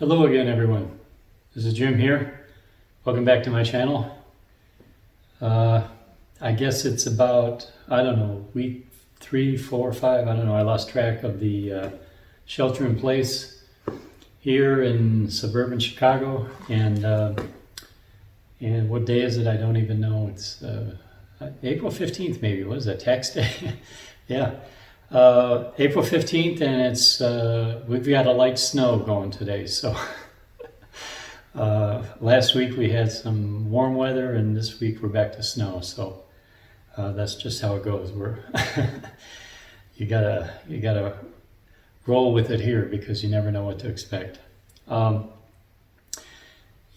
Hello again, everyone. This is Jim here. Welcome back to my channel. I guess it's about, I don't know, week 3, 4, 5, I don't know. I lost track of the shelter in place here in suburban Chicago. And what day is it? I don't even know. It's April 15th, maybe. What is that, tax day? Yeah. April 15th, and it's we've got a light snow going today. So last week we had some warm weather, and this week we're back to snow. So that's just how it goes. You gotta roll with it here because you never know what to expect.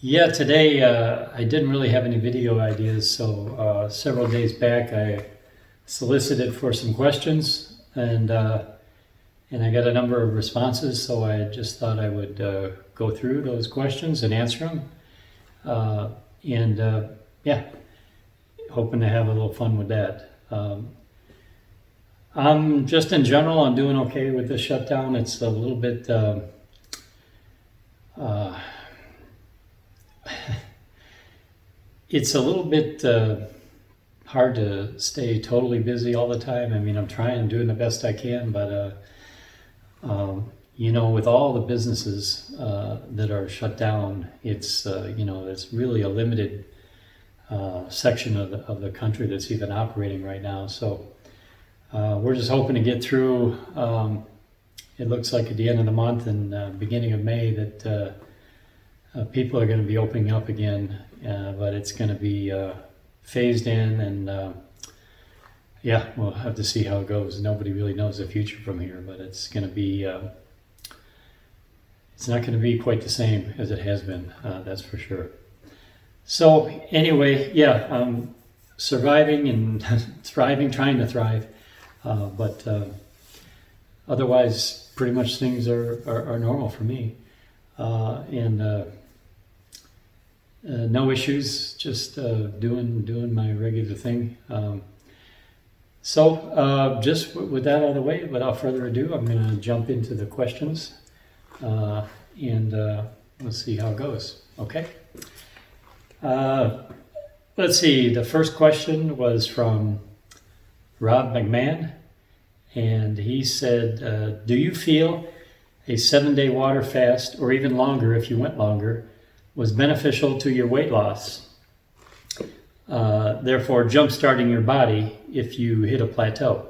Yeah, today I didn't really have any video ideas. So several days back I solicited for some questions. And I got a number of responses, so I just thought I would go through those questions and answer them. Yeah, hoping to have a little fun with that. I'm just in general, I'm doing okay with this shutdown. It's a little bit it's a little bit hard to stay totally busy all the time. I mean, I'm doing the best I can, but you know, with all the businesses that are shut down, it's you know, it's really a limited section of the country that's even operating right now. So we're just hoping to get through. It looks like at the end of the month and beginning of May that people are going to be opening up again, but it's going to be phased in, and yeah, we'll have to see how it goes. Nobody really knows the future from here, but it's going to be it's not going to be quite the same as it has been, that's for sure. So anyway, yeah, I'm surviving and thriving, trying to thrive, but otherwise pretty much things are normal for me, and no issues, just doing my regular thing. So just with that out of the way, without further ado, I'm going to jump into the questions, and let's see how it goes. Okay. Let's see. The first question was from Rob McMahon, and he said, do you feel a 7-day water fast, or even longer if you went longer, was beneficial to your weight loss, therefore jump-starting your body if you hit a plateau?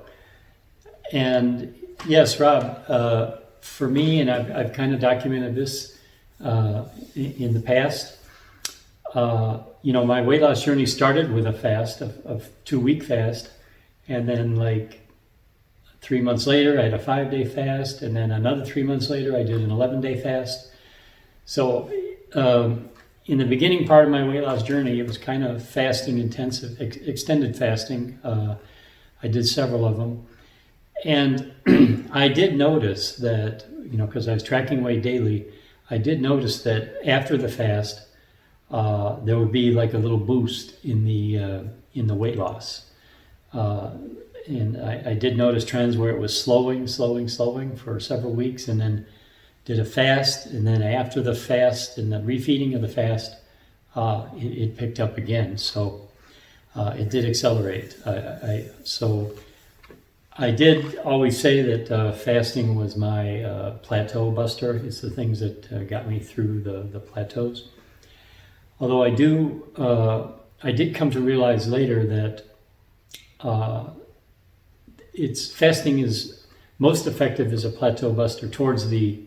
And yes, Rob, for me, and I've kind of documented this in the past, you know, my weight loss journey started with a fast, of 2-week fast, and then like 3 months later I had a 5-day fast, and then another 3 months later I did an 11-day fast. So in the beginning part of my weight loss journey, it was kind of fasting intensive, extended fasting. I did several of them. And I did notice that, you know, because I was tracking weight daily, I did notice that after the fast, there would be like a little boost in the weight loss. And I did notice trends where it was slowing for several weeks, and then did a fast, and then after the fast and the refeeding of the fast, it picked up again. So it did accelerate. So I did always say that fasting was my plateau buster. It's the things that got me through the plateaus. Although I did come to realize later that fasting is most effective as a plateau buster towards the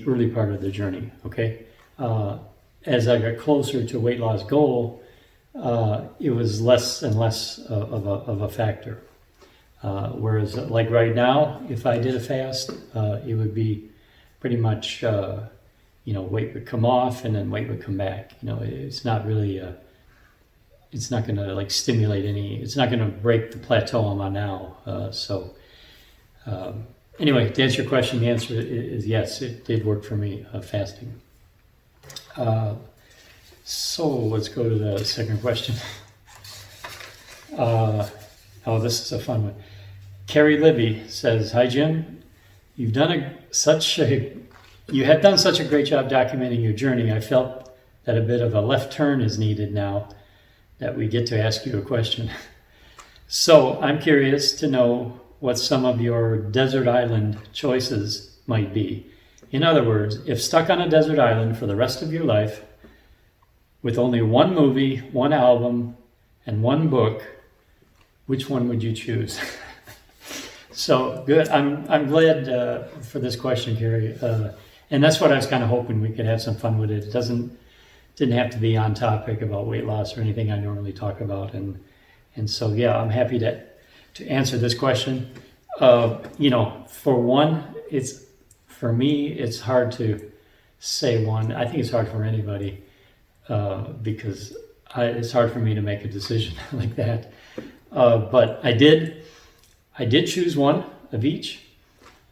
early part of the journey. Okay, as I got closer to weight loss goal, it was less and less of a factor. Whereas like right now, if I did a fast, it would be pretty much, you know, weight would come off and then weight would come back. You know, it's not really, it's not going to like stimulate it's not going to break the plateau I'm on now. Anyway, to answer your question, the answer is yes, it did work for me, fasting. So let's go to the second question. Oh, this is a fun one. Carrie Libby says, "Hi Jim, you've done such a You have done such a great job documenting your journey. I felt that a bit of a left turn is needed now that we get to ask you a question. So I'm curious to know what some of your desert island choices might be. In other words, if stuck on a desert island for the rest of your life with only one movie, one album, and one book, which one would you choose? So good. I'm glad for this question, Carrie. And that's what I was kind of hoping we could have some fun with it. It didn't have to be on topic about weight loss or anything I normally talk about. And so, yeah, I'm happy to answer this question. For one, for me, it's hard to say one. I think it's hard for anybody because it's hard for me to make a decision like that. But I did choose one of each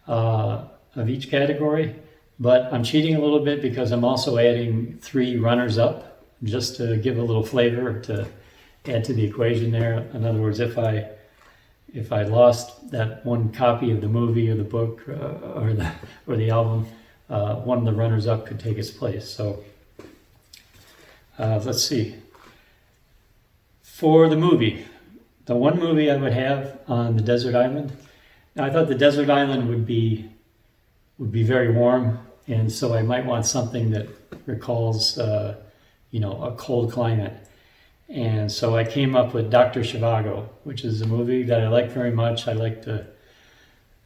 category, but I'm cheating a little bit because I'm also adding 3 runners-up just to give a little flavor to add to the equation there. In other words, if I lost that one copy of the movie or the book or the album, one of the runners-up could take its place. So let's see. For the movie, the one movie I would have on the desert island. Now, I thought the desert island would be very warm, and so I might want something that recalls, a cold climate. And so I came up with Dr. Zhivago, which is a movie that I like very much. I like the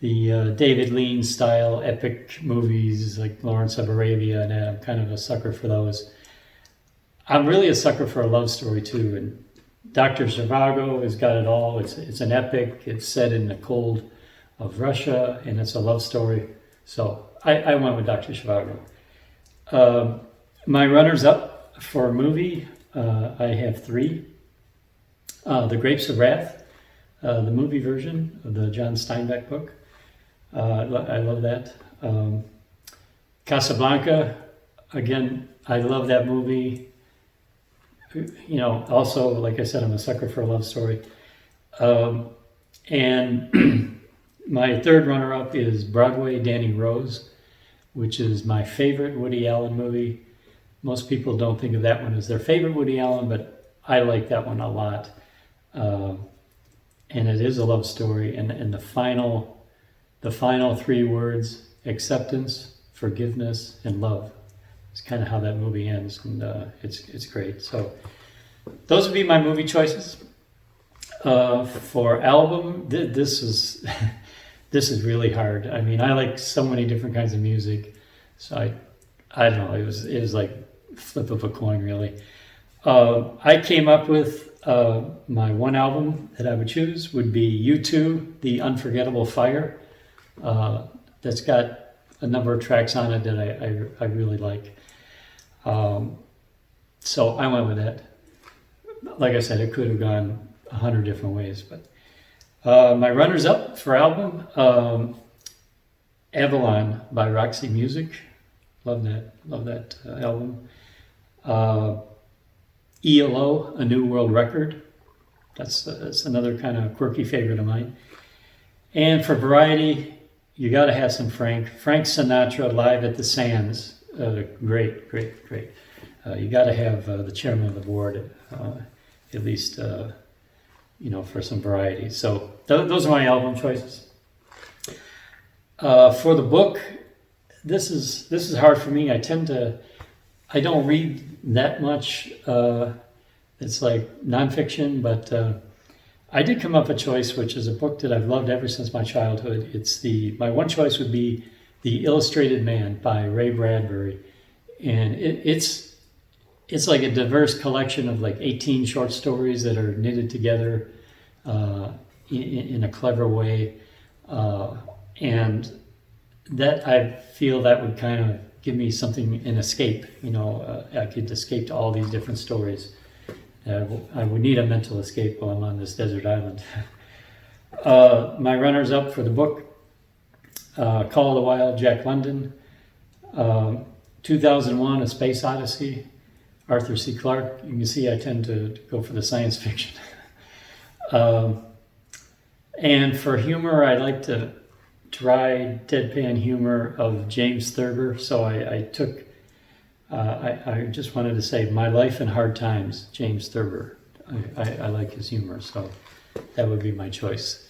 David Lean style epic movies like Lawrence of Arabia, and I'm kind of a sucker for those. I'm really a sucker for a love story too, and Dr. Zhivago has got it all. It's an epic. It's set in the cold of Russia, and it's a love story. So I went with Dr. Zhivago. My runners-up for a movie, I have 3. The Grapes of Wrath, the movie version of the John Steinbeck book. I love that. Casablanca, again, I love that movie. Also, like I said, I'm a sucker for a love story. And my third runner-up is Broadway Danny Rose, which is my favorite Woody Allen movie. Most people don't think of that one as their favorite Woody Allen, but I like that one a lot. And it is a love story. And the final 3 words, acceptance, forgiveness, and love. It's kind of how that movie ends, and it's great. So those would be my movie choices. For album, this is this is really hard. I mean, I like so many different kinds of music, so I don't know. It was like flip of a coin, really. I came up with my one album that I would choose would be U2, The Unforgettable Fire. That's got a number of tracks on it that I really like. So I went with that. Like I said, it could have gone 100 different ways, but my runners-up for album, Avalon by Roxy Music. Love that album. ELO, A New World Record. That's another kind of quirky favorite of mine. And for variety, you got to have some Frank Sinatra, Live at the Sands. Great. You got to have the chairman of the board, at least, for some variety. So those are my album choices. For the book, this is hard for me. I don't read that much. It's like nonfiction, but I did come up with a choice, which is a book that I've loved ever since my childhood. My one choice would be The Illustrated Man by Ray Bradbury, and it's like a diverse collection of like 18 short stories that are knitted together in a clever way, and that I feel that would kind of give me something, an escape. I could escape to all these different stories. I would need a mental escape while I'm on this desert island. My runners-up for the book, Call of the Wild, Jack London, 2001, A Space Odyssey, Arthur C. Clarke. You can see I tend to go for the science fiction. And for humor, I like to dry deadpan humor of James Thurber. So I just wanted to say My Life in Hard Times, James Thurber. I like his humor, so that would be my choice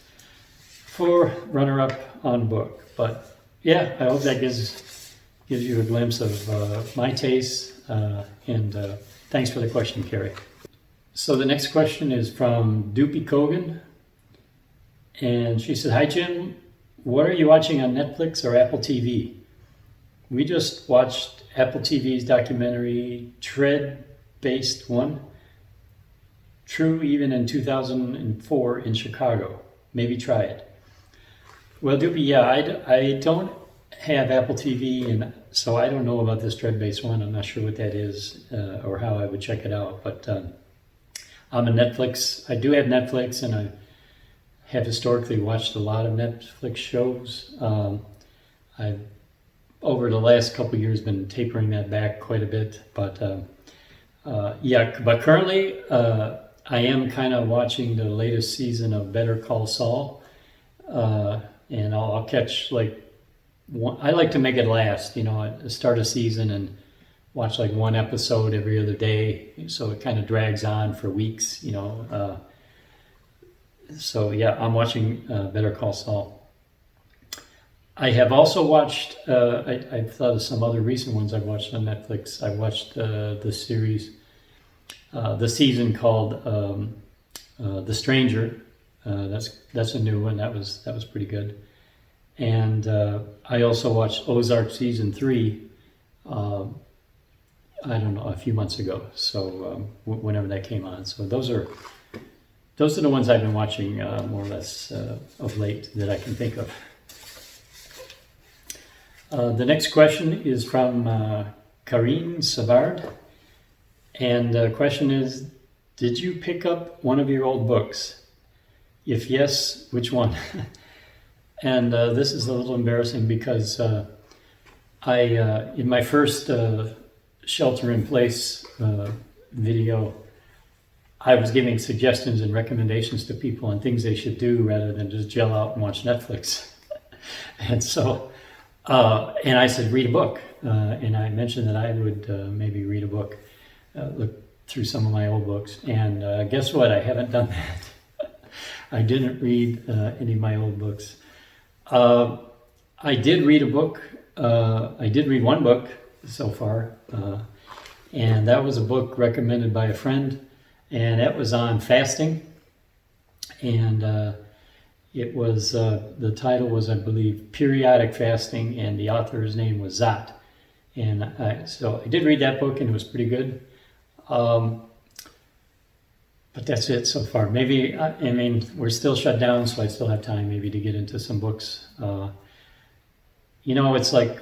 for runner-up on book. But yeah, I hope that gives you a glimpse of my taste, and thanks for the question, Carrie. So the next question is from Doopy Kogan, and she said, "Hi Jim, what are you watching on Netflix or Apple TV? We just watched Apple TV's documentary Tread-Based One, True even in 2004 in Chicago. Maybe try it." Well, Doopy, yeah, I don't have Apple TV, and so I don't know about this Tread-Based One. I'm not sure what that is or how I would check it out, but I'm a Netflix. I do have Netflix, and I have historically watched a lot of Netflix shows. I've, over the last couple of years, been tapering that back quite a bit. But yeah, but currently I am kind of watching the latest season of Better Call Saul. And I'll catch like one. I like to make it last, start a season and watch like one episode every other day, so it kind of drags on for weeks, so yeah, I'm watching Better Call Saul. I have also watched, I've thought of some other recent ones I've watched on Netflix. I watched the series, the season called The Stranger. That's a new one. That was pretty good. And I also watched Ozark season 3. I don't know, a few months ago. So whenever that came on. So those are the ones I've been watching more or less of late that I can think of. The next question is from Karine Savard. And the question is, did you pick up one of your old books? If yes, which one? And this is a little embarrassing because I, in my first shelter-in-place video, I was giving suggestions and recommendations to people on things they should do rather than just gel out and watch Netflix. And so, and I said, read a book. And I mentioned that I would maybe read a book, look through some of my old books. And guess what? I haven't done that. I didn't read any of my old books. I did read a book. I did read one book so far. And that was a book recommended by a friend. And it was on fasting. And it was, the title was, I believe, Periodic Fasting. And the author's name was Zat. And so I did read that book, and it was pretty good. But that's it so far. Maybe, I mean, we're still shut down, so I still have time maybe to get into some books. It's like,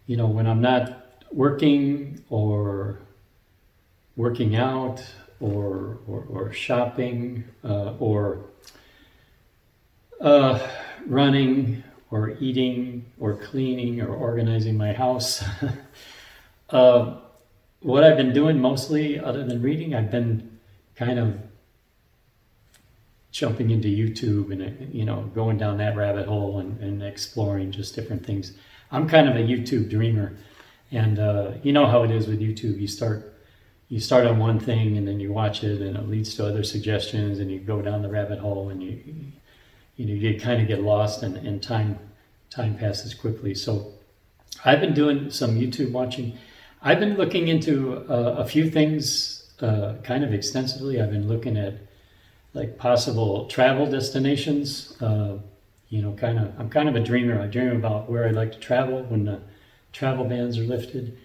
when I'm not working or working out or shopping or running or eating or cleaning or organizing my house. What I've been doing mostly, other than reading, I've been kind of jumping into YouTube and, going down that rabbit hole and exploring just different things. I'm kind of a YouTube dreamer. And you know how it is with YouTube. You start on one thing and then you watch it and it leads to other suggestions and you go down the rabbit hole and you kind of get lost and time passes quickly. So I've been doing some YouTube watching. I've been looking into a few things kind of extensively. I've been looking at like possible travel destinations. I'm kind of a dreamer. I dream about where I'd like to travel when the travel bans are lifted.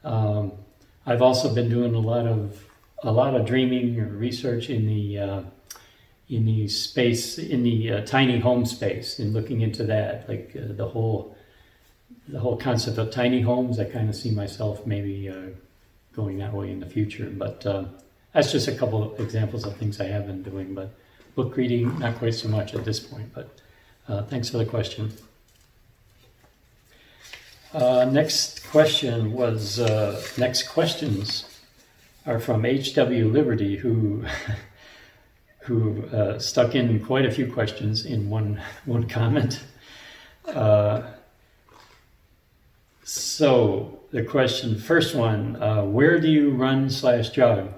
I've also been doing a lot of dreaming or research in the space, in the tiny home space, and looking into that, like the whole concept of tiny homes. I kind of see myself maybe going that way in the future. But that's just a couple of examples of things I have been doing. But book reading, not quite so much at this point. But thanks for the question. Next questions are from H.W. Liberty, who who stuck in quite a few questions in one comment. So the question, first one, where do you run/jog?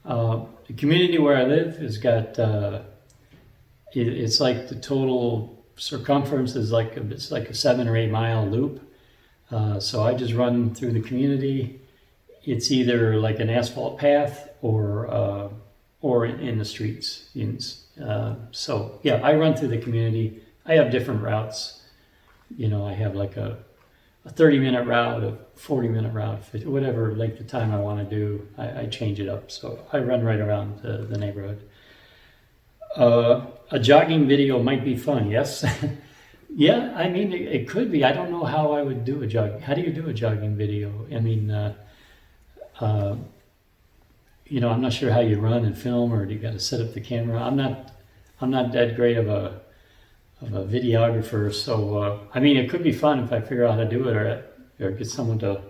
The community where I live has got, it's like the total circumference is like it's like a 7 or 8 mile loop. So I just run through the community. It's either like an asphalt path or in the streets. So yeah, I run through the community. I have different routes. I have like a 30-minute route, a 40-minute route, whatever length of time I want to do, I change it up. So I run right around the neighborhood. A jogging video might be fun, yes. Yeah, I mean, it could be. I don't know how I would do a jogging. How do you do a jogging video? I mean, I'm not sure how you run and film, or do you got to set up the camera? I'm not that great of a videographer, so I mean, it could be fun if I figure out how to do it, or get someone to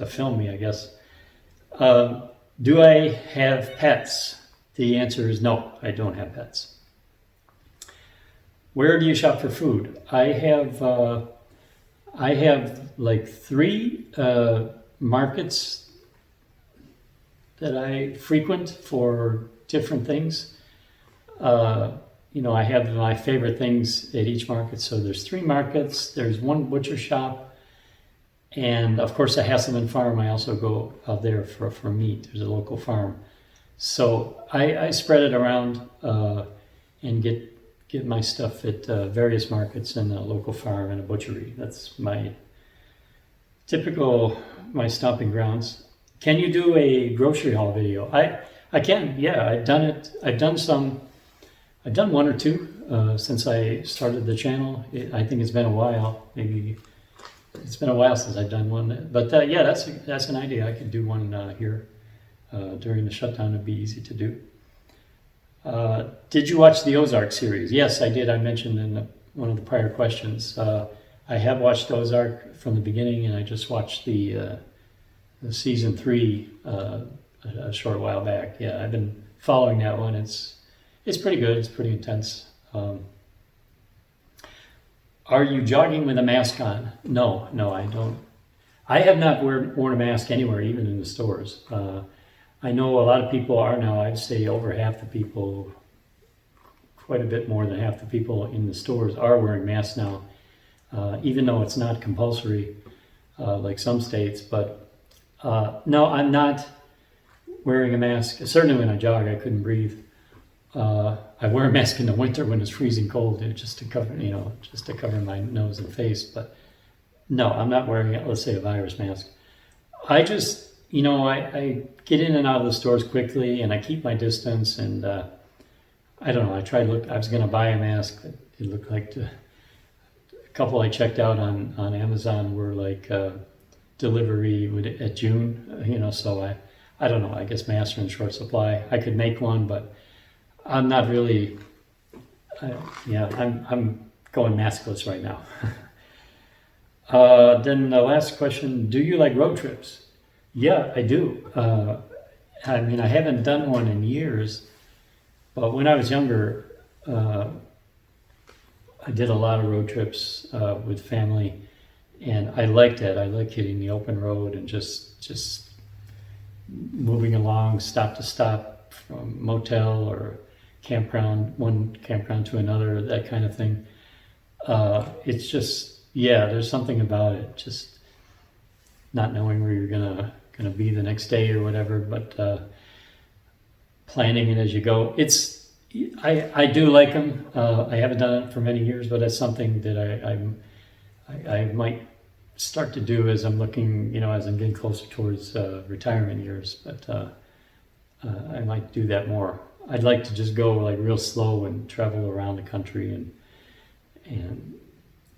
film me, I guess. Do I have pets? The answer is no, I don't have pets. Where do you shop for food? I have like 3 markets that I frequent for different things. I have my favorite things at each market. So there's 3 markets. There's 1 butcher shop. And of course, a Hasselmann Farm. I also go out there for meat. There's a local farm. So I spread it around and get my stuff at various markets and a local farm and a butchery. That's my stomping grounds. Can you do a grocery haul video? I can, yeah. I've done it. I've done 1 or 2 since I started the channel. I think it's been a while. Maybe it's been a while since I've done one. But yeah, that's an idea. I could do one here during the shutdown. It'd be easy to do. Did you watch the Ozark series? Yes, I did. I mentioned in one of the prior questions. I have watched Ozark from the beginning, and I just watched the season 3 a short while back. Yeah, I've been following that one. It's pretty good. It's pretty intense. Are you jogging with a mask on? No, I don't. I have not worn a mask anywhere, even in the stores. I know a lot of people are now. I'd say over half the people, quite a bit more than half the people in the stores are wearing masks now, even though it's not compulsory like some states. But no, I'm not wearing a mask. Certainly when I jog, I couldn't breathe. I wear a mask in the winter when it's freezing cold, just to cover my nose and face. But no, I'm not wearing, let's say, a virus mask. I just, I get in and out of the stores quickly, and I keep my distance. And I don't know. I was going to buy a mask. It looked like a couple I checked out on Amazon were like delivery at June. So I don't know. I guess masks are in short supply. I could make one, but I'm not really, I'm going maskless right now. Then the last question, do you like road trips? Yeah, I do. I mean, I haven't done one in years, but when I was younger, I did a lot of road trips with family, and I liked it. I like hitting the open road and just moving along, stop to stop, from motel or campground, one campground to another, that kind of thing. It's just, there's something about it, just not knowing where you're gonna be the next day or whatever, but planning it as you go. I do like them. I haven't done it for many years, but that's something that I might start to do as I'm looking, as I'm getting closer towards retirement years. But I might do that more. I'd like to just go like real slow and travel around the country and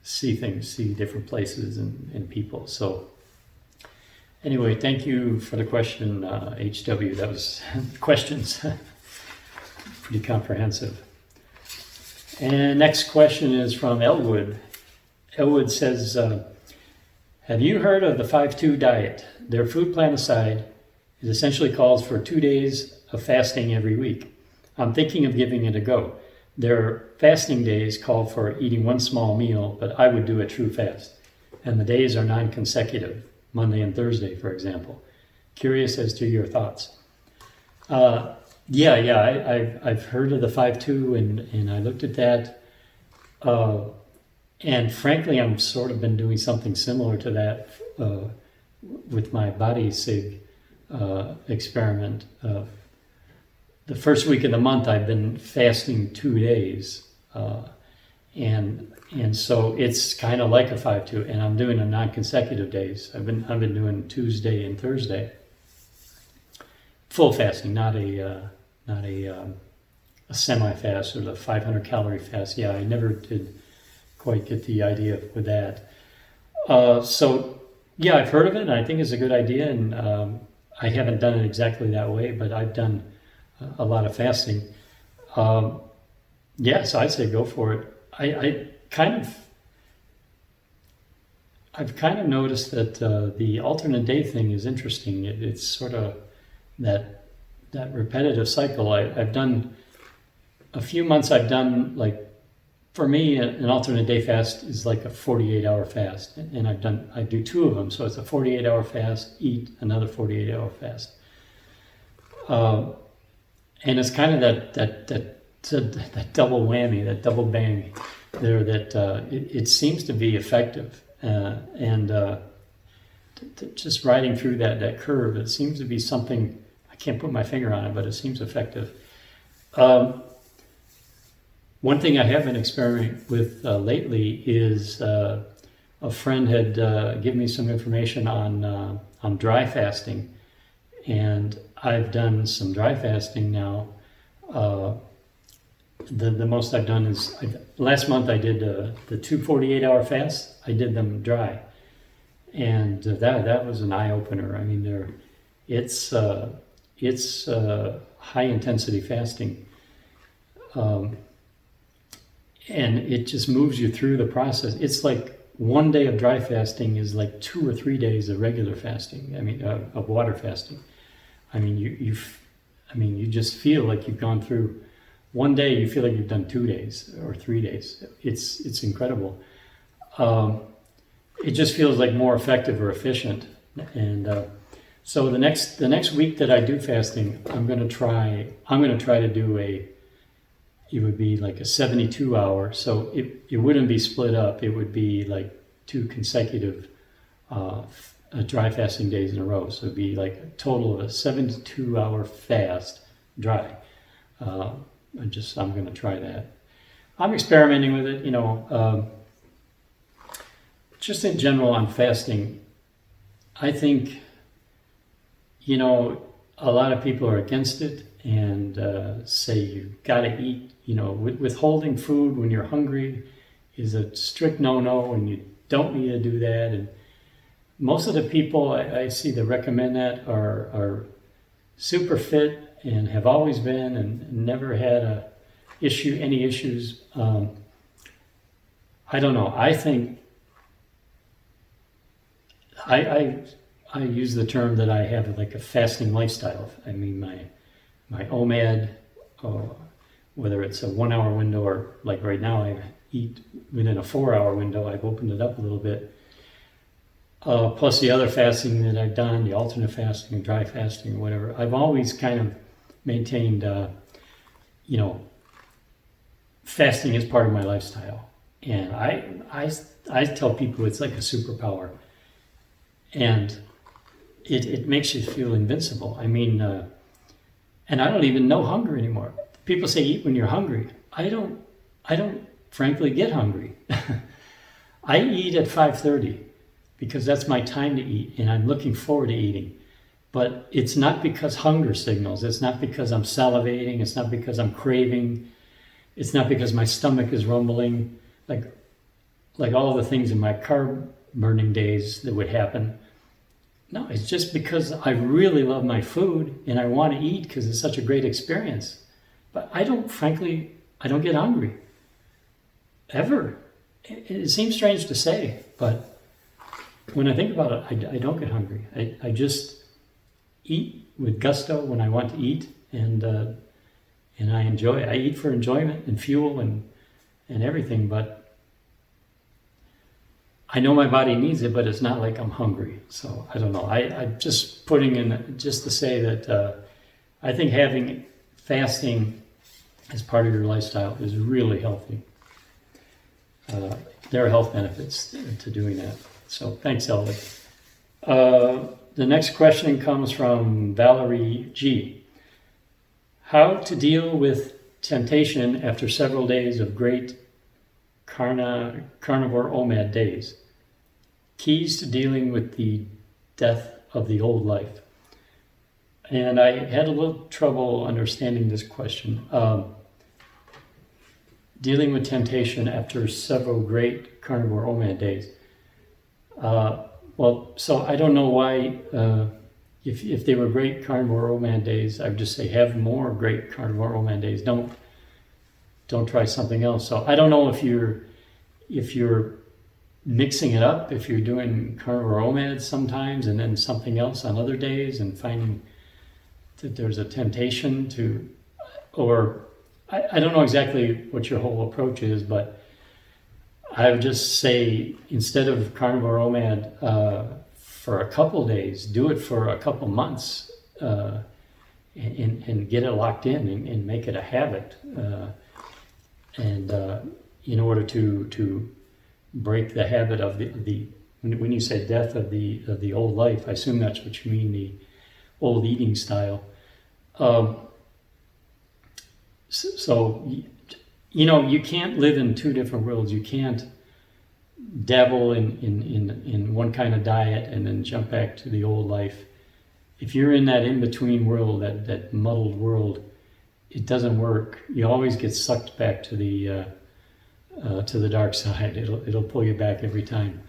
see things, see different places and people. So anyway, thank you for the question, HW. That was questions, pretty comprehensive. And next question is from Elwood. Elwood says, have you heard of the 5-2 diet? Their food plan aside, it essentially calls for 2 days of fasting every week. I'm thinking of giving it a go. Their fasting days call for eating one small meal, but I would do a true fast. And the days are non-consecutive, Monday and Thursday, for example. Curious as to your thoughts. I've heard of the 5-2, and I looked at that. And frankly, I'm sort of been doing something similar to that with my body sig experiment. The first week of the month, I've been fasting 2 days, and so it's kind of like a 5-2, and I'm doing a non-consecutive days. I've been doing Tuesday and Thursday, full fasting, not a semi-fast or the 500 calorie fast. Yeah, I never did quite get the idea with that. So yeah, I've heard of it, and I think it's a good idea, and I haven't done it exactly that way, but I've done a lot of fasting. So I'd say go for it. I've kind of noticed that the alternate day thing is interesting. It's sort of that repetitive cycle. I've done a few months. I've done, like, for me, an alternate day fast is like a 48-hour fast, and I do 2 of them. So it's a 48-hour fast, eat another 48-hour fast, and it's kind of that double whammy, that double bang there. That it seems to be effective, and just riding through that curve. It seems to be something. I can't put my finger on it, but it seems effective. One thing I have been experimenting with lately is a friend had given me some information on dry fasting, and I've done some dry fasting now. The most I've done is last month I did the 2 48-hour fasts. I did them dry, and that was an eye opener. I mean, it's high intensity fasting. And it just moves you through the process. It's like 1 day of dry fasting is like 2 or 3 days of regular fasting. I mean, of water fasting. I mean, you just feel like you've gone through 1 day. You feel like you've done 2 days or 3 days. It's incredible. It just feels like more effective or efficient. And so the next week that I do fasting, I'm going to try to do it would be like a 72-hour, so it wouldn't be split up. It would be like 2 consecutive dry fasting days in a row. So it'd be like a total of a 72-hour fast dry. I'm going to try that. I'm experimenting with it, just in general on fasting. I think, a lot of people are against it and say you've got to eat. Withholding food when you're hungry is a strict no-no, and you don't need to do that. And most of the people I see that recommend that are super fit and have always been and never had any issues. I don't know. I think I use the term that I have like a fasting lifestyle. I mean, my OMAD, whether it's a 1 hour window or like right now I eat within a 4 hour window. I've opened it up a little bit. Plus the other fasting that I've done, the alternate fasting and dry fasting or whatever. I've always kind of maintained, fasting is part of my lifestyle. And I tell people it's like a superpower. And it makes you feel invincible. I mean, and I don't even know hunger anymore. People say eat when you're hungry. I don't frankly get hungry. I eat at 5:30 because that's my time to eat, and I'm looking forward to eating. But it's not because hunger signals. It's not because I'm salivating. It's not because I'm craving. It's not because my stomach is rumbling, like all the things in my carb burning days that would happen. No, it's just because I really love my food and I want to eat because it's such a great experience. But I don't get hungry. Ever. It seems strange to say, but when I think about it, I don't get hungry. I just eat with gusto when I want to eat, and and I enjoy it. I eat for enjoyment and fuel and everything, but I know my body needs it, but it's not like I'm hungry. So I don't know. I'm just putting in just to say that I think having fasting as part of your lifestyle is really healthy. There are health benefits to doing that. So thanks, Elliot. The next question comes from Valerie G. How to deal with temptation after several days of great carnivore OMAD days. Keys to dealing with the death of the old life. And I had a little trouble understanding this question. Dealing with temptation after several great carnivore OMAD days. Well, so I don't know why, if they were great carnivore OMAD days, I would just say have more great carnivore OMAD days. Don't try something else. So I don't know if you're mixing it up, if you're doing carnivore OMAD sometimes and then something else on other days and finding that there's a temptation to, or I don't know exactly what your whole approach is, but I would just say instead of carnivore OMAD for a couple days, do it for a couple months and get it locked in and make it a habit. And in order to break the habit of the when you say death of the old life, I assume that's what you mean, the old eating style. So, you can't live in two different worlds. You can't dabble in one kind of diet and then jump back to the old life. If you're in that in-between world, that muddled world, it doesn't work. You always get sucked back to the dark side. It'll pull you back every time.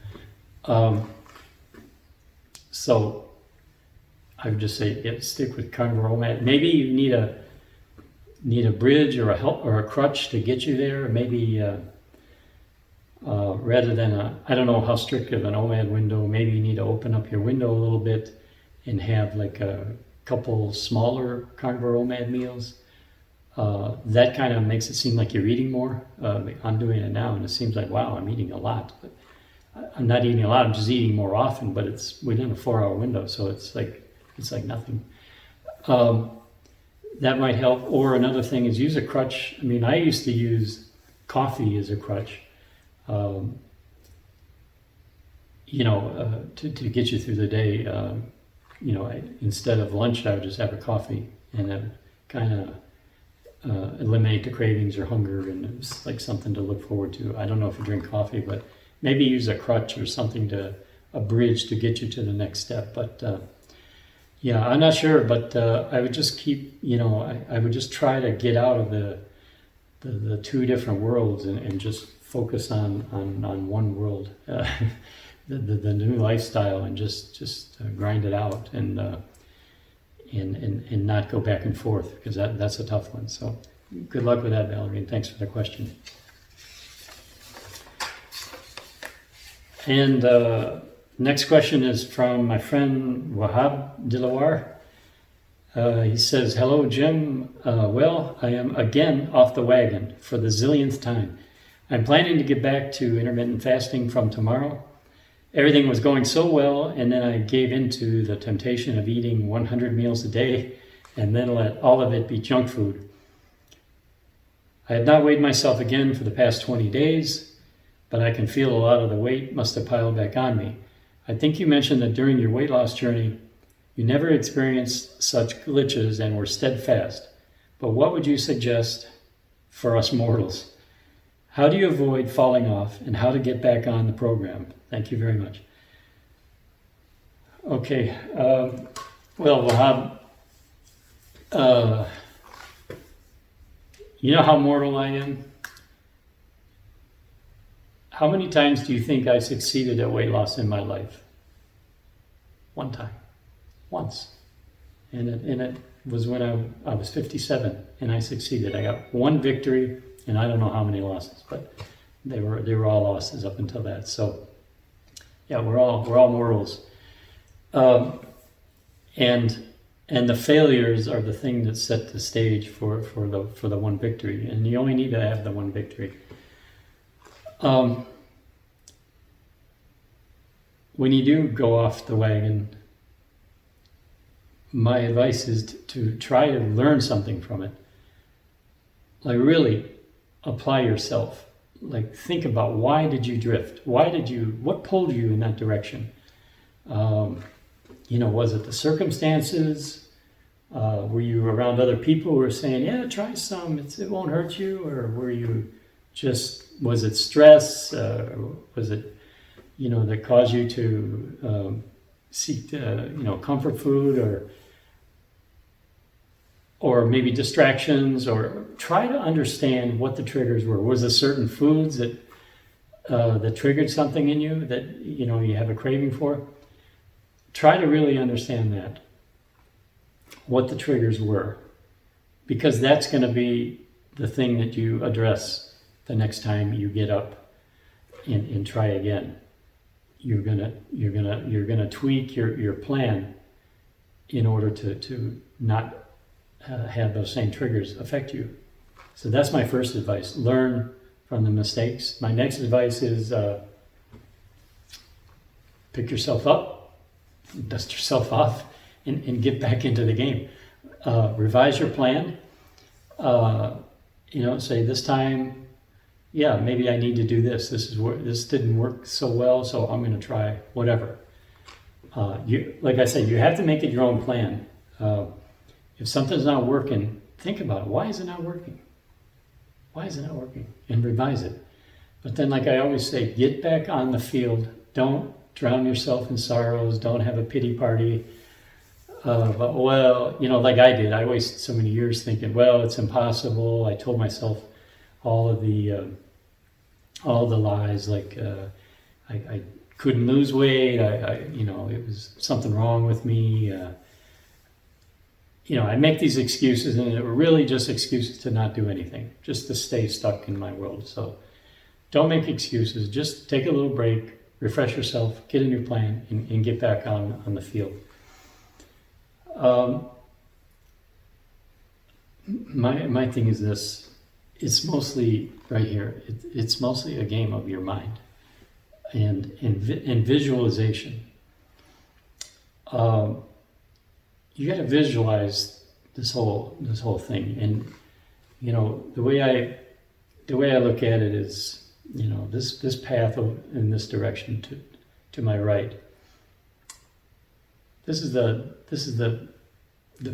So I would just say, stick with carnivore OMAD. Maybe you need a bridge or a crutch to get you there. Maybe rather than I don't know how strict of an OMAD window. Maybe you need to open up your window a little bit and have like a couple smaller carnivore OMAD meals. That kind of makes it seem like you're eating more. I'm doing it now, and it seems like, wow, I'm eating a lot. But I'm not eating a lot. I'm just eating more often. But it's within a 4-hour window, so it's like nothing. That might help. Or another thing is use a crutch. I mean, I used to use coffee as a crutch. To get you through the day. Instead of lunch, I would just have a coffee, and that kind of eliminate the cravings or hunger, and it was like something to look forward to. I don't know if you drink coffee, but maybe use a crutch or something a bridge to get you to the next step. But I'm not sure, but I would just keep, I would just try to get out of the two different worlds and just focus on one world, the new lifestyle, and just grind it out and not go back and forth, because that's a tough one. So good luck with that, Valerie, and thanks for the question. And next question is from my friend Wahab Dilawar. He says, hello, Jim. Well, I am again off the wagon for the zillionth time. I'm planning to get back to intermittent fasting from tomorrow. Everything was going so well, and then I gave into the temptation of eating 100 meals a day and then let all of it be junk food. I have not weighed myself again for the past 20 days, but I can feel a lot of the weight must have piled back on me. I think you mentioned that during your weight loss journey, you never experienced such glitches and were steadfast. But what would you suggest for us mortals? How do you avoid falling off, and how to get back on the program? Thank you very much. Okay, well, Wahab, you know how mortal I am? How many times do you think I succeeded at weight loss in my life? One time. Once. And it was when I was 57, and I succeeded. I got one victory, and I don't know how many losses, but they were all losses up until that. So yeah, we're all mortals. And And the failures are the thing that set the stage for the one victory. And you only need to have the one victory. When you do go off the wagon, my advice is to try to learn something from it. Like really apply yourself. Like think about, why did you drift? What pulled you in that direction? Was it the circumstances? Were you around other people who were saying, yeah, try some, it won't hurt you? Or was it stress? Was it, that caused you to seek, comfort food, or maybe distractions, or try to understand what the triggers were. Was it certain foods that triggered something in you that, you have a craving for? Try to really understand that, what the triggers were, because that's going to be the thing that you address the next time you get up and try again. You're gonna tweak your plan in order to not have those same triggers affect you. So that's my first advice. Learn from the mistakes. My next advice is pick yourself up, dust yourself off, and get back into the game. Revise your plan. Say this time, yeah, maybe I need to do this. This didn't work so well, so I'm going to try whatever. Like I said, you have to make it your own plan. If something's not working, think about it. Why is it not working? Why is it not working? And revise it. But then, like I always say, get back on the field. Don't drown yourself in sorrows. Don't have a pity party. Like I did. I wasted so many years thinking, well, it's impossible. I told myself all the lies, like I couldn't lose weight. It was something wrong with me. I make these excuses, and they were really just excuses to not do anything, just to stay stuck in my world. So don't make excuses. Just take a little break, refresh yourself, get a new plan, and get back on the field. My thing is this. It's mostly right here. It's mostly a game of your mind and visualization. You got to visualize this whole thing, and the way I look at it is, this path in this direction to my right. This is the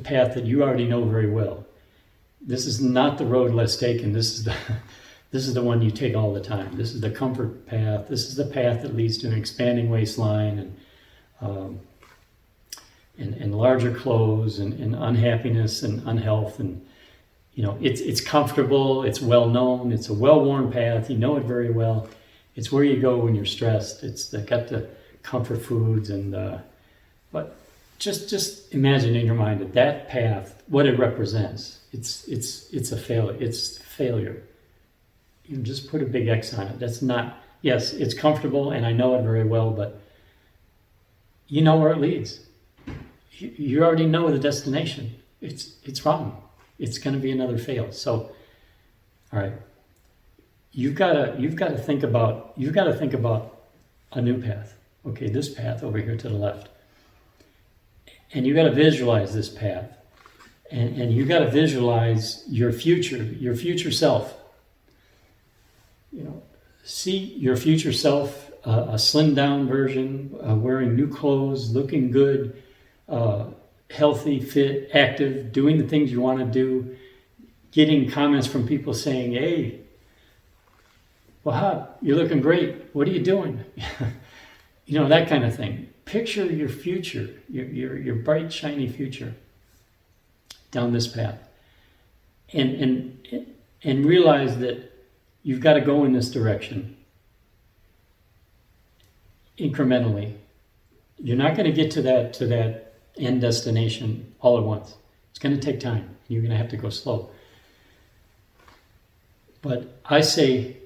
path that you already know very well. This is not the road less taken. This is the one you take all the time. This is the comfort path. This is the path that leads to an expanding waistline and larger clothes and unhappiness and unhealth. And it's comfortable. It's well known. It's a well-worn path. You know it very well. It's where you go when you're stressed. It's got the comfort foods but just imagine in your mind that path, what it represents. It's a failure. It's failure. Just put a big X on it. That's not. Yes, it's comfortable, and I know it very well, but you know where it leads. You already know the destination. It's wrong. It's going to be another fail. So, all right. You've got to think about a new path. Okay, this path over here to the left. And you got to visualize this path. And you got to visualize your future self. See your future self, a slimmed down version, wearing new clothes, looking good, healthy, fit, active, doing the things you want to do, getting comments from people saying, hey, Wahab, you're looking great. What are you doing? That kind of thing. Picture your future, your bright, shiny future down this path. And realize that you've got to go in this direction incrementally. You're not going to get to that end destination all at once. It's going to take time. You're going to have to go slow. But I say,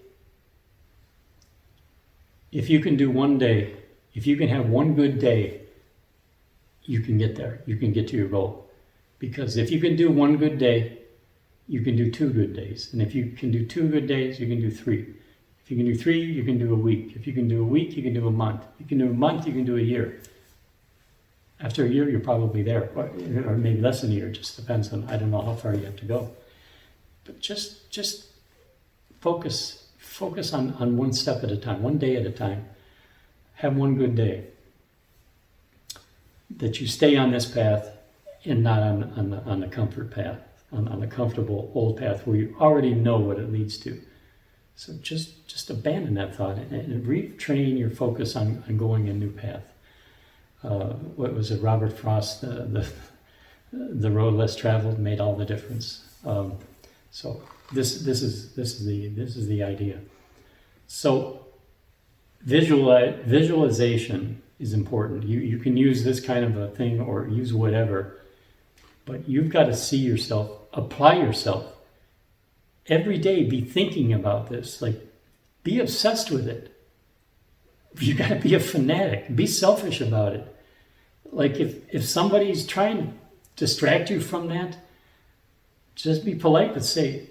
if you can do one day, if you can have one good day, you can get there. You can get to your goal. Because if you can do one good day, you can do 2 good days. And if you can do 2 good days, you can do 3. If you can do 3, you can do a week. If you can do a week, you can do a month. If you can do a month, you can do a year. After a year, you're probably there, or maybe less than a year. It just depends on, I don't know how far you have to go. But just focus on one step at a time, one day at a time. Have one good day. That you stay on this path and not on the comfort path, on the comfortable old path where you already know what it leads to. So just abandon that thought and retrain your focus on going a new path. What was it, Robert Frost, the road less traveled made all the difference. So this is the idea. So visualization is important. You can use this kind of a thing or use whatever, but you've got to see yourself, apply yourself every day. Be thinking about this, like be obsessed with it. You got to be a fanatic. Be selfish about it. Like if somebody's trying to distract you from that, just be polite, but say,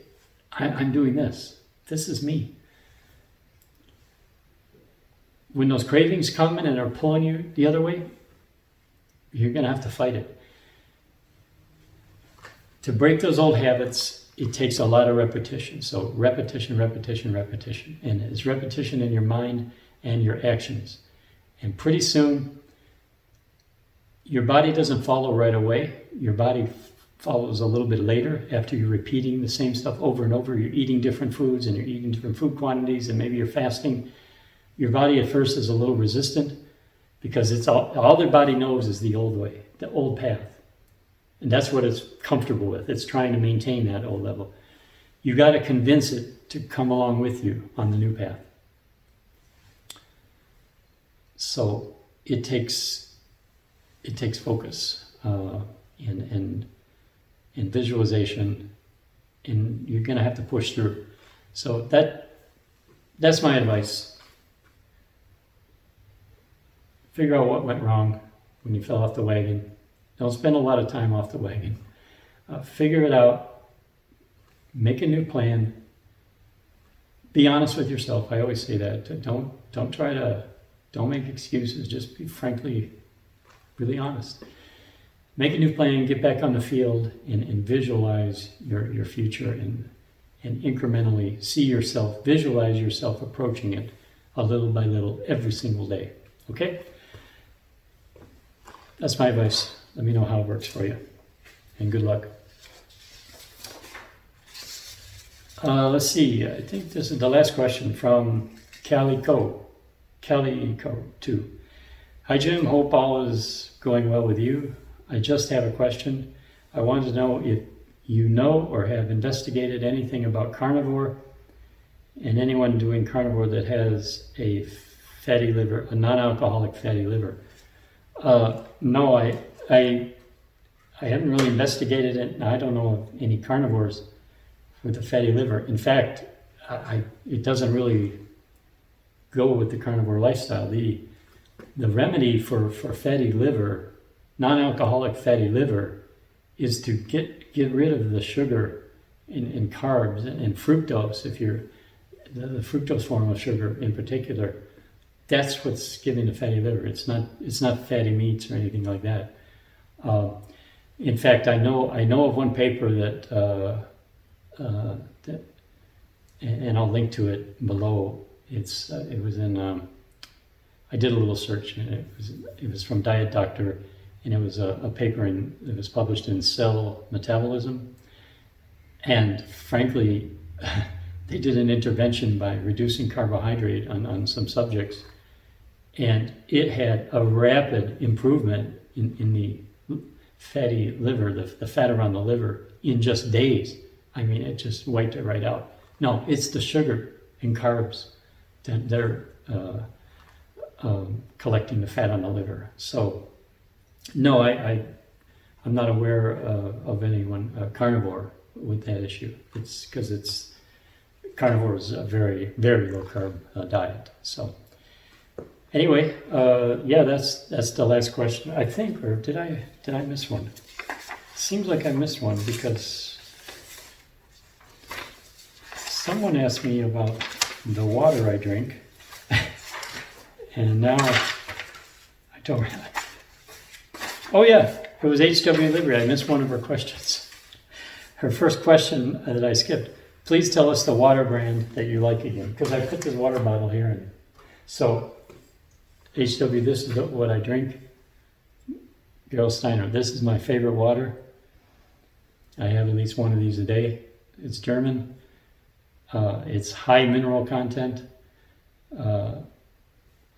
I'm doing this. This is me. When those cravings come in and are pulling you the other way, you're going to have to fight it. To break those old habits, it takes a lot of repetition. So repetition. And it's repetition in your mind and your actions. And pretty soon, your body doesn't follow right away. Your body follows a little bit later after you're repeating the same stuff over and over. You're eating different foods and you're eating different food quantities and maybe you're fasting. Your body at first is a little resistant because it's all their body knows is the old way, the old path. And that's what it's comfortable with. It's trying to maintain that old level. You got to convince it to come along with you on the new path. So it takes focus and visualization, and you're going to have to push through. So that's my advice. Figure out what went wrong when you fell off the wagon. Don't spend a lot of time off the wagon. Figure it out. Make a new plan. Be honest with yourself. I always say that. Don't make excuses. Just be frankly, really honest. Make a new plan. Get back on the field and visualize your future and incrementally see yourself. Visualize yourself approaching it a little by little every single day. Okay? That's my advice. Let me know how it works for you. And good luck. Let's see. I think this is the last question from Calico 2. Hi, Jim. Hope all is going well with you. I just have a question. I wanted to know if you know or have investigated anything about carnivore and anyone doing carnivore that has a fatty liver, a non-alcoholic fatty liver. No, I haven't really investigated it. I don't know of any carnivores with a fatty liver. In fact, it doesn't really go with the carnivore lifestyle. The remedy for fatty liver, non-alcoholic fatty liver, is to get rid of the sugar and carbs and fructose. If you're the fructose form of sugar in particular, that's what's giving the fatty liver. It's not fatty meats or anything like that. In fact, I know of one paper that and I'll link to it below. It was in. I did a little search, and it was from Diet Doctor, and it was a paper that was published in Cell Metabolism. And frankly, they did an intervention by reducing carbohydrate on some subjects, and it had a rapid improvement in the fatty liver, the fat around the liver, in just days. I mean, it just wiped it right out. No, it's the sugar and carbs that they're collecting the fat on the liver. So, no, I'm not aware of anyone carnivore with that issue. It's because carnivore is a very, very low carb diet. So, anyway, yeah, that's the last question, I think. Or did I miss one? seems like I missed one because someone asked me about the water I drink, and now I don't. Oh yeah, it was H.W. Liberty. I missed one of her questions. Her first question that I skipped. Please tell us the water brand that you like again, because I put this water bottle here. And so, HW, this is what I drink. Gerl Steiner, this is my favorite water. I have at least one of these a day. It's German. It's high mineral content,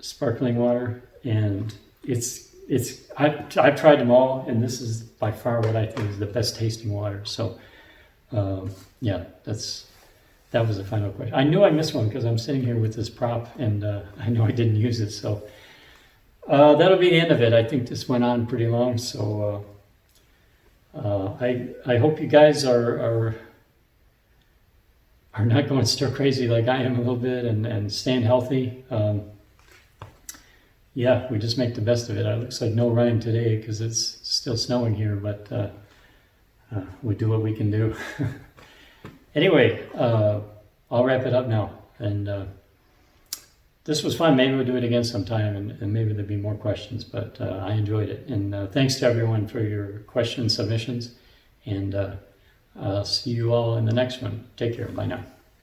sparkling water, and I've tried them all, and this is by far what I think is the best tasting water. So. Yeah, that was the final question. I knew I missed one because I'm sitting here with this prop, and I know I didn't use it. So that'll be the end of it. I think this went on pretty long. So I hope you guys are not going stir crazy like I am a little bit, and staying healthy. Yeah, we just make the best of it. It looks like no running today because it's still snowing here, but we do what we can do. Anyway, I'll wrap it up now. And this was fun. Maybe we'll do it again sometime, and maybe there'll be more questions, but I enjoyed it. And thanks to everyone for your question submissions. And I'll see you all in the next one. Take care. Bye now.